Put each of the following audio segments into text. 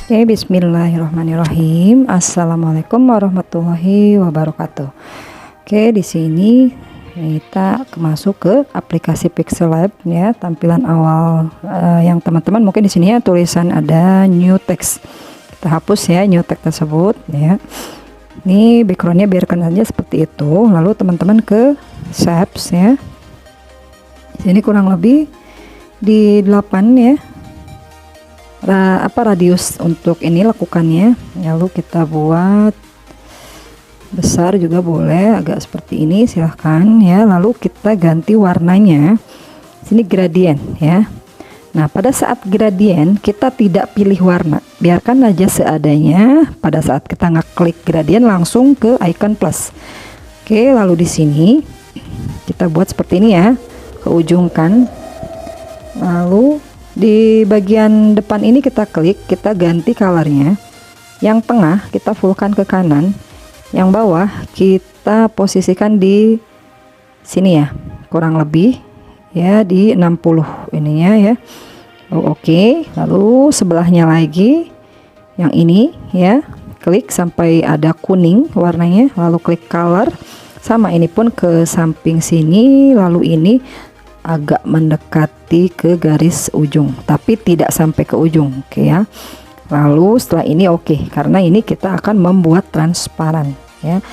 Oke, bismillahirrahmanirrahim. Assalamualaikum warahmatullahi wabarakatuh. Oke, di sini kita masuk ke aplikasi Pixel Lab ya. Tampilan awal yang teman-teman mungkin di sini ya tulisan ada new text. Kita hapus ya new text tersebut ya. Ini backgroundnya biarkan saja seperti itu. Lalu teman-teman ke shapes ya. Ini kurang lebih di 8 ya. Radius untuk ini lekukannya, lalu kita buat besar juga boleh, agak seperti ini silahkan ya. Lalu kita ganti warnanya, sini gradien ya. Nah pada saat gradien kita tidak pilih warna, biarkan aja seadanya. Pada saat kita ngeklik gradien langsung ke icon plus. Oke, lalu di sini kita buat seperti ini ya, ke ujung kan. Lalu di bagian depan ini kita klik, kita ganti colornya. Yang tengah kita fullkan ke kanan, yang bawah kita posisikan di sini ya, kurang lebih ya di 60 ininya ya. Oke, lalu sebelahnya lagi yang ini ya, klik sampai ada kuning warnanya, lalu klik color. Sama ini pun ke samping sini, lalu ini agak mendekati ke garis ujung tapi tidak sampai ke ujung. Oke ya. Lalu setelah ini oke, karena ini kita akan membuat transparan ya.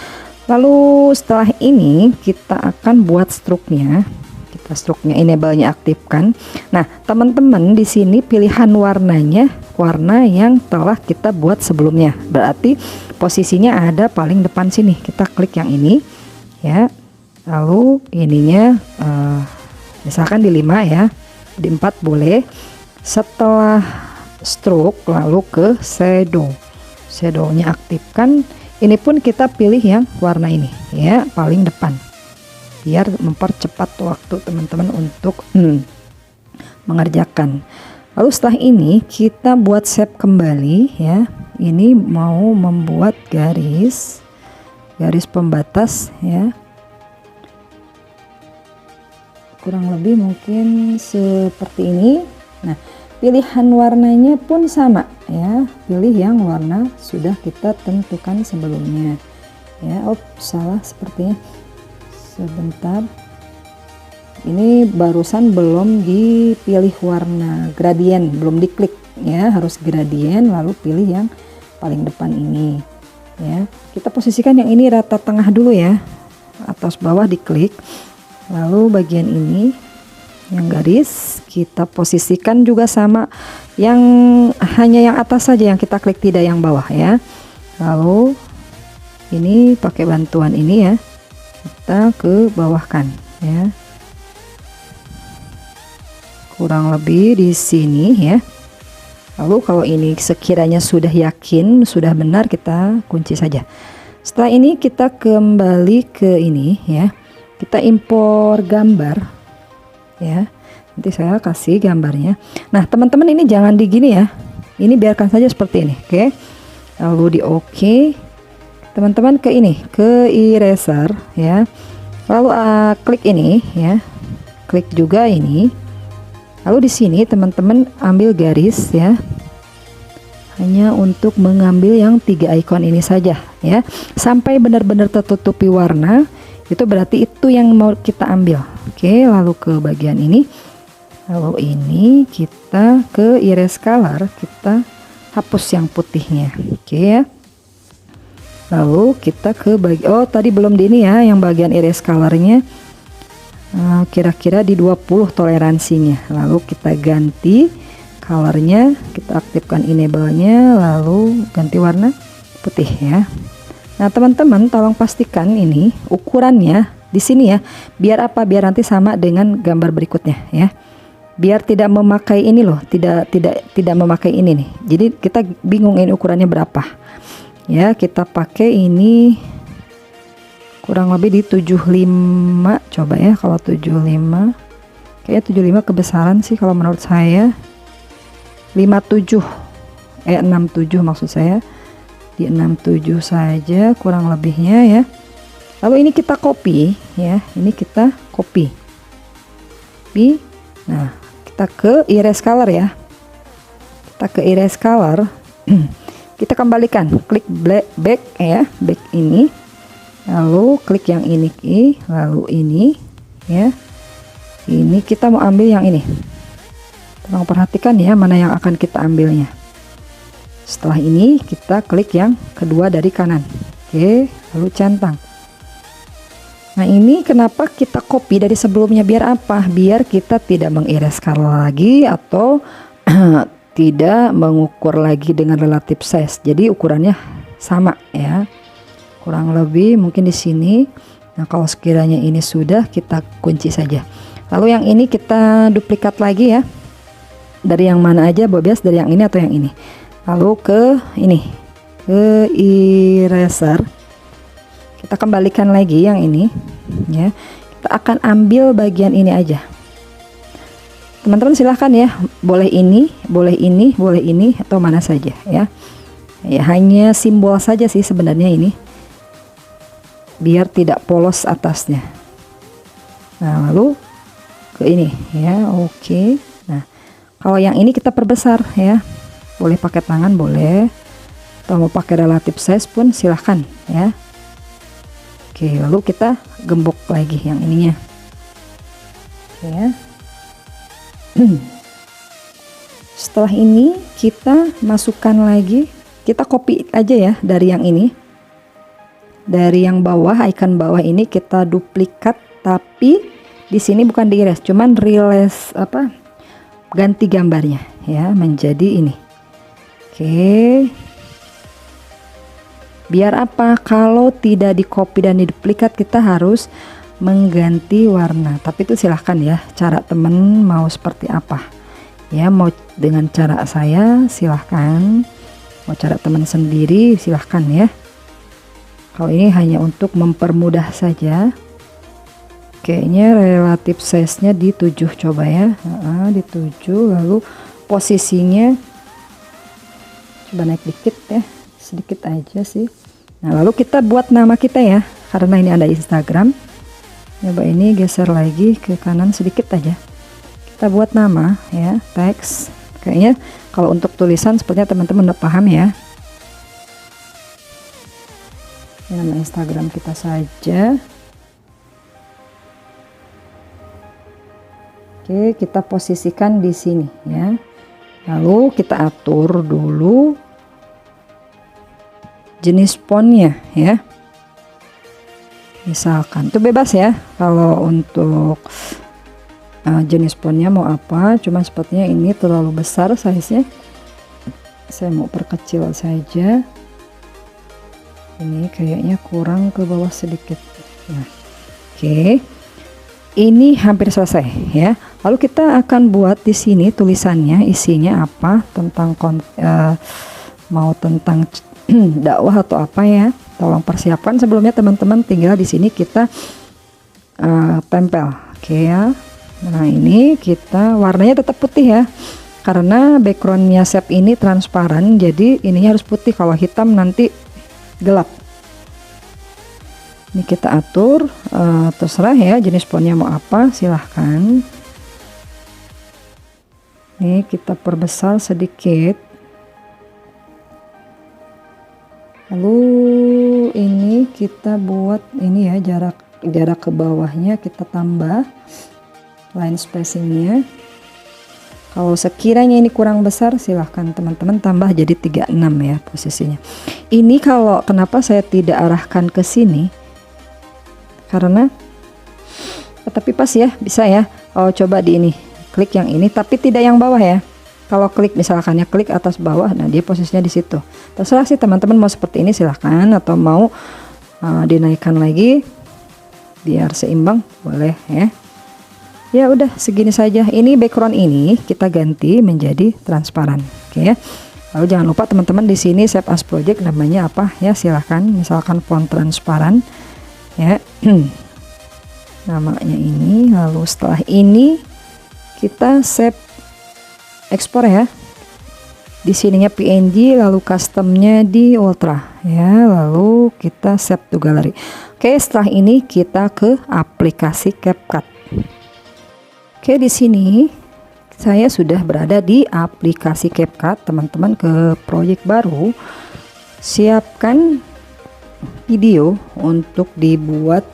Lalu setelah ini kita akan buat struknya. Kita struknya enable-nya aktifkan. Nah teman-teman di sini pilihan warnanya warna yang telah kita buat sebelumnya, berarti posisinya ada paling depan sini. Kita klik yang ini ya, lalu ininya misalkan di 5 ya, di 4 boleh. Setelah stroke lalu ke shadownya aktifkan. Ini pun kita pilih yang warna ini ya, paling depan, biar mempercepat waktu teman-teman untuk mengerjakan. Lalu setelah ini kita buat shape kembali ya. Ini mau membuat garis pembatas ya, kurang lebih mungkin seperti ini. Nah pilihan warnanya pun sama ya, pilih yang warna sudah kita tentukan sebelumnya ya. Salah sepertinya, sebentar, ini barusan belum dipilih warna gradien, belum diklik ya, harus gradien lalu pilih yang paling depan ini ya. Kita posisikan yang ini rata tengah dulu ya, atas bawah diklik. Lalu bagian ini yang garis kita posisikan juga sama, yang hanya yang atas saja yang kita klik, tidak yang bawah ya. Lalu ini pakai bantuan ini ya, kita ke bawahkan ya, kurang lebih di sini ya. Lalu kalau ini sekiranya sudah yakin sudah benar, kita kunci saja. Setelah ini kita kembali ke ini ya, kita impor gambar ya, nanti saya kasih gambarnya. Nah teman-teman ini jangan di gini ya, ini biarkan saja seperti ini. Oke, lalu di oke, teman-teman ke ini, ke eraser ya, lalu klik ini ya, klik juga ini. Lalu di sini teman-teman ambil garis ya, hanya untuk mengambil yang 3 icon ini saja ya, sampai benar-benar tertutupi warna. Itu berarti itu yang mau kita ambil. Oke, lalu ke bagian ini, lalu ini kita ke erase color, kita hapus yang putihnya. Oke ya, lalu kita ke tadi belum di ini ya, yang bagian erase colornya kira-kira di 20 toleransinya. Lalu kita ganti colornya, kita aktifkan enable-nya, lalu ganti warna putih ya. Nah teman-teman tolong pastikan ini ukurannya di sini ya, biar apa, biar nanti sama dengan gambar berikutnya ya, biar tidak memakai ini loh, tidak memakai ini nih, jadi kita bingung ini ukurannya berapa ya. Kita pakai ini kurang lebih di 75 coba ya. Kalau 75 kayaknya 75 kebesaran sih kalau menurut saya. 67 maksud saya, di 67 saja kurang lebihnya ya. Lalu ini kita copy ya, ini kita copy. Nah kita ke erase color ya, kita ke erase color, Kita kembalikan, klik back ya, back ini, lalu klik yang ini, lalu ini ya. Ini kita mau ambil yang ini. Tolong perhatikan ya mana yang akan kita ambilnya. Setelah ini kita klik yang kedua dari kanan. Oke, lalu centang. Nah, ini kenapa kita copy dari sebelumnya, biar apa? Biar kita tidak mengiris skala lagi atau tidak mengukur lagi dengan relative size. Jadi ukurannya sama ya. Kurang lebih mungkin di sini. Nah, kalau sekiranya ini sudah, kita kunci saja. Lalu yang ini kita duplikat lagi ya. Dari yang mana aja, bebas dari yang ini atau yang ini. Lalu ke ini, ke eraser. Kita kembalikan lagi yang ini ya. Kita akan ambil bagian ini aja. Teman-teman silahkan ya, boleh ini, boleh ini, boleh ini, atau mana saja ya. Ya hanya simbol saja sih sebenarnya ini, biar tidak polos atasnya. Nah, lalu ke ini ya. Oke. Nah, kalau yang ini kita perbesar ya, boleh pakai tangan boleh, atau mau pakai relative size pun silahkan ya. Oke, lalu kita gembok lagi yang ininya. Oke ya. Setelah ini kita masukkan lagi, kita copy aja ya dari yang ini, dari yang bawah, icon bawah ini kita duplikat, tapi di sini bukan di-erase, cuman release apa, ganti gambarnya ya menjadi ini. Oke, biar apa, kalau tidak di copy dan di duplikat kita harus mengganti warna. Tapi itu silahkan ya, cara temen mau seperti apa ya, mau dengan cara saya silahkan, mau cara teman sendiri silahkan ya. Kalau ini hanya untuk mempermudah saja. Kayaknya relatif size nya di 7 coba ya, di 7. Lalu posisinya coba naik dikit ya, sedikit aja sih. Nah, lalu kita buat nama kita ya, karena ini ada Instagram. Coba ini geser lagi ke kanan sedikit aja, kita buat nama ya, teks. Kayaknya kalau untuk tulisan sepertinya teman-teman udah paham ya. Ini nama Instagram kita saja. Oke, kita posisikan di sini ya. Lalu kita atur dulu jenis fontnya ya. Misalkan itu bebas ya, kalau untuk jenis fontnya mau apa. Cuman sepertinya ini terlalu besar size-nya, saya mau perkecil saja. Ini kayaknya kurang ke bawah sedikit. Nah, oke. Ini hampir selesai ya. Lalu kita akan buat di sini tulisannya, isinya apa, tentang mau tentang dakwah atau apa ya. Tolong persiapkan sebelumnya teman-teman, tinggal di sini kita tempel. Oke ya. Nah, ini kita warnanya tetap putih ya, karena backgroundnya shape ini transparan, jadi ininya harus putih. Kalau hitam nanti gelap. Ini kita atur, terserah ya jenis fontnya mau apa, silahkan. Ini kita perbesar sedikit. Lalu ini kita buat ini ya, jarak ke bawahnya kita tambah line spacingnya. Kalau sekiranya ini kurang besar, silahkan teman-teman tambah jadi 36 ya posisinya. Ini kalau kenapa saya tidak arahkan ke sini, karena tapi pas ya, bisa ya. Oh, coba di ini klik yang ini, tapi tidak yang bawah ya. Kalau klik misalkan ya, klik atas bawah, nah dia posisinya di situ. Terserah sih teman-teman mau seperti ini silahkan, atau mau dinaikkan lagi biar seimbang boleh ya. Ya udah segini saja. Ini background ini kita ganti menjadi transparan, oke ya. Lalu jangan lupa teman-teman di sini save as project, namanya apa ya, silahkan. Misalkan font transparan ya. Namanya ini. Lalu setelah ini kita save ekspor ya. Di sininya PNG, lalu customnya di Ultra ya. Lalu kita save to gallery. Oke, setelah ini kita ke aplikasi CapCut. Oke, di sini saya sudah berada di aplikasi CapCut. Teman-teman ke proyek baru, siapkan video untuk dibuat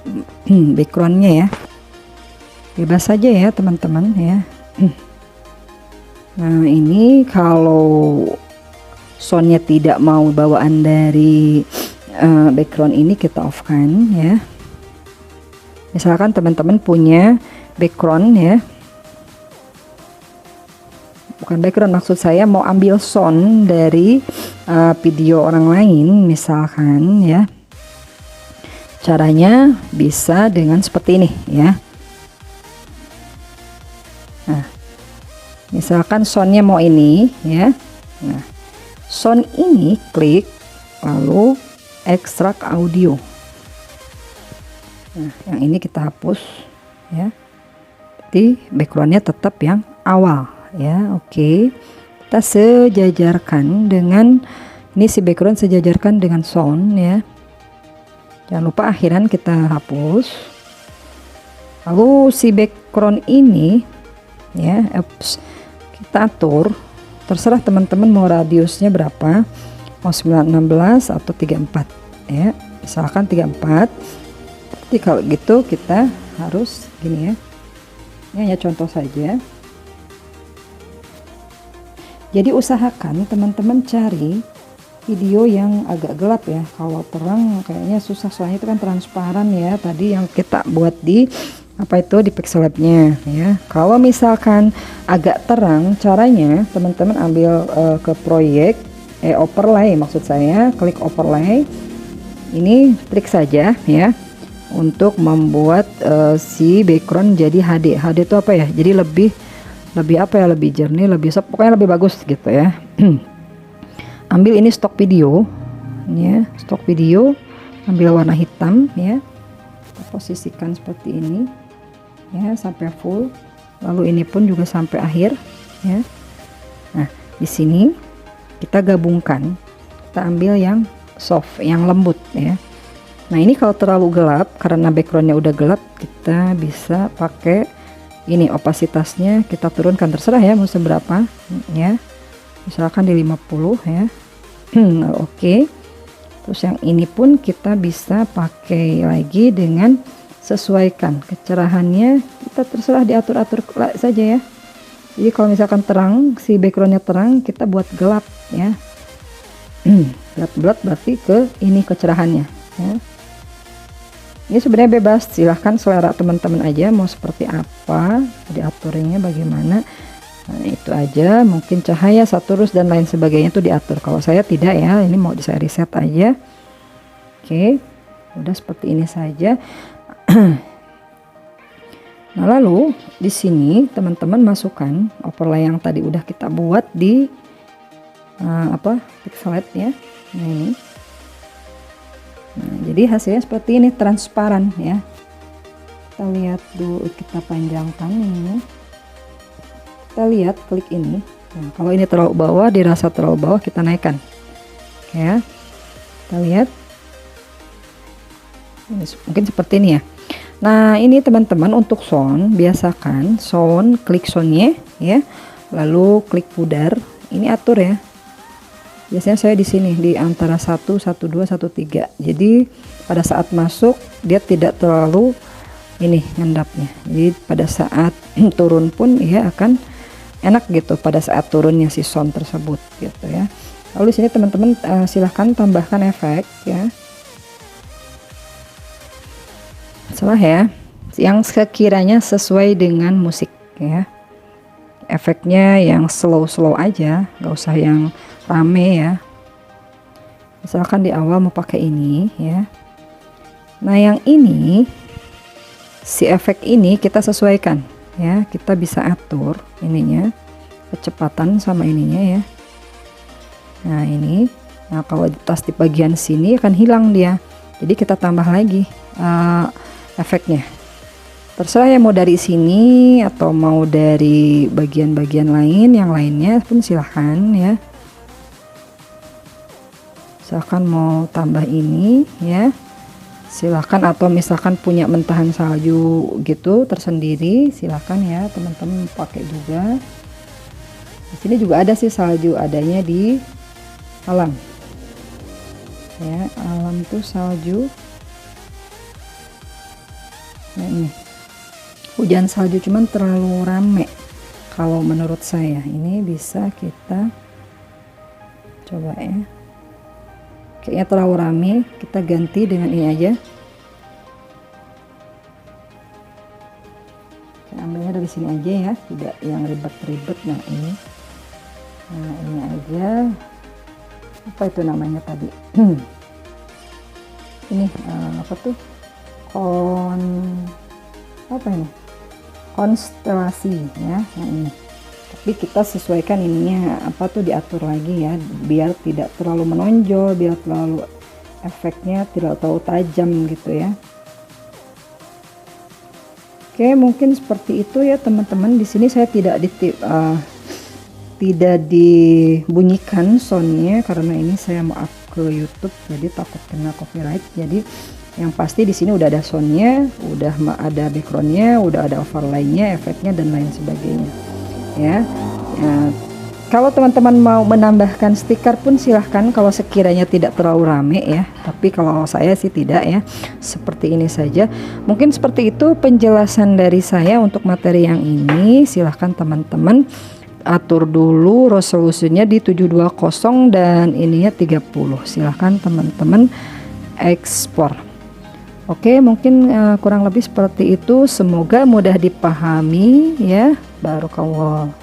backgroundnya ya, bebas saja ya teman-teman ya. Nah ini kalau soundnya tidak mau bawaan dari background ini kita off kan ya. Misalkan teman-teman punya background ya, bukan background, maksud saya mau ambil sound dari video orang lain misalkan ya. Caranya bisa dengan seperti ini ya. Nah misalkan soundnya mau ini ya. Nah sound ini klik lalu ekstrak audio. Nah yang ini kita hapus ya, di backgroundnya tetap yang awal ya. Oke, kita sejajarkan dengan ini, si background sejajarkan dengan sound ya. Jangan lupa akhiran kita hapus. Lalu si background ini ya, kita atur, terserah teman-teman mau radiusnya berapa, mau 916 atau 34 ya, misalkan 34. Jadi kalau gitu kita harus gini ya, ini hanya contoh saja. Jadi usahakan teman-teman cari video yang agak gelap ya. Kalau terang kayaknya susah, soalnya itu kan transparan ya tadi yang kita buat di apa itu di Pixellab-nya ya. Kalau misalkan agak terang, caranya teman-teman ambil ke proyek overlay, maksud saya klik overlay. Ini trik saja ya untuk membuat si background jadi HD. HD itu apa ya? Jadi lebih apa ya, lebih jernih, lebih soft, pokoknya lebih bagus gitu ya. Ambil ini stok video ya, stok video, ambil warna hitam ya, kita posisikan seperti ini ya sampai full, lalu ini pun juga sampai akhir ya. Nah di sini kita gabungkan, kita ambil yang soft, yang lembut ya. Nah ini kalau terlalu gelap, karena backgroundnya udah gelap, kita bisa pakai ini, opasitasnya kita turunkan, terserah ya mau seberapa ya, misalkan di 50 ya. Oke. Terus yang ini pun kita bisa pakai lagi dengan sesuaikan kecerahannya, kita terserah diatur-atur saja ya. Jadi kalau misalkan terang, si backgroundnya terang, kita buat gelap ya. Gelap berarti ke ini kecerahannya ya. Ini sebenarnya bebas, silahkan selera teman-teman aja mau seperti apa, diaturnya bagaimana. Nah, itu aja, mungkin cahaya, saturus dan lain sebagainya itu diatur. Kalau saya tidak ya, ini mau saya reset aja. Oke, udah seperti ini saja. Nah lalu di sini teman-teman masukkan overlay yang tadi udah kita buat di Pixellab ya. Nah ini. Nah, jadi hasilnya seperti ini, transparan ya. Kita lihat dulu, kita panjangkan ini. Kita lihat, klik ini. Nah, kalau ini terlalu bawah, dirasa terlalu bawah, kita naikkan. Oke ya. Kita lihat. Ini, mungkin seperti ini ya. Nah, ini teman-teman untuk sound, biasakan sound, klik soundnya ya. Lalu klik pudar. Ini atur ya. Biasanya saya di sini di antara 1, 1, 2, 1, 3. Jadi pada saat masuk dia tidak terlalu ini ngendapnya. Jadi pada saat turun pun ya akan enak gitu pada saat turunnya si sound tersebut gitu ya. Lalu di sini teman-teman silahkan tambahkan efek ya. Salah ya, yang sekiranya sesuai dengan musik ya. Efeknya yang slow aja, nggak usah yang rame ya. Misalkan di awal mau pakai ini ya. Nah yang ini, si efek ini kita sesuaikan ya, kita bisa atur ininya, kecepatan sama ininya ya. Nah ini, nah kalau tas di bagian sini akan hilang dia, jadi kita tambah lagi efeknya. Terserah ya mau dari sini atau mau dari bagian-bagian lain, yang lainnya pun silahkan ya. Misalkan mau tambah ini ya, silahkan, atau misalkan punya mentahan salju gitu tersendiri, silahkan ya teman-teman pakai juga. Di sini juga ada sih salju, adanya di alam. Ya, alam tuh salju. Nah ini hujan salju, cuman terlalu rame kalau menurut saya. Ini bisa kita coba ya, kayaknya terlalu rame, kita ganti dengan ini aja. Saya ambilnya dari sini aja ya, tidak yang ribet-ribet. Nah ini aja, apa itu namanya tadi, ini apa tuh, apa ini, konstelasi ya. Nah ini, tapi kita sesuaikan ininya apa tuh, diatur lagi ya, biar tidak terlalu menonjol, biar terlalu efeknya tidak terlalu tajam gitu ya. Oke, mungkin seperti itu ya teman-teman. Di sini saya tidak dibunyikan soundnya karena ini saya mau up ke YouTube, jadi takut kena copyright. Jadi yang pasti di sini udah ada soundnya, udah ada backgroundnya, udah ada overlaynya, efeknya dan lain sebagainya ya. Kalau teman-teman mau menambahkan stiker pun silahkan kalau sekiranya tidak terlalu rame ya, tapi kalau saya sih tidak ya, seperti ini saja. Mungkin seperti itu penjelasan dari saya untuk materi yang ini. Silahkan teman-teman atur dulu resolusinya di 720 dan ininya 30. Silahkan teman-teman ekspor. Oke, mungkin kurang lebih seperti itu. Semoga mudah dipahami ya. Barakallah.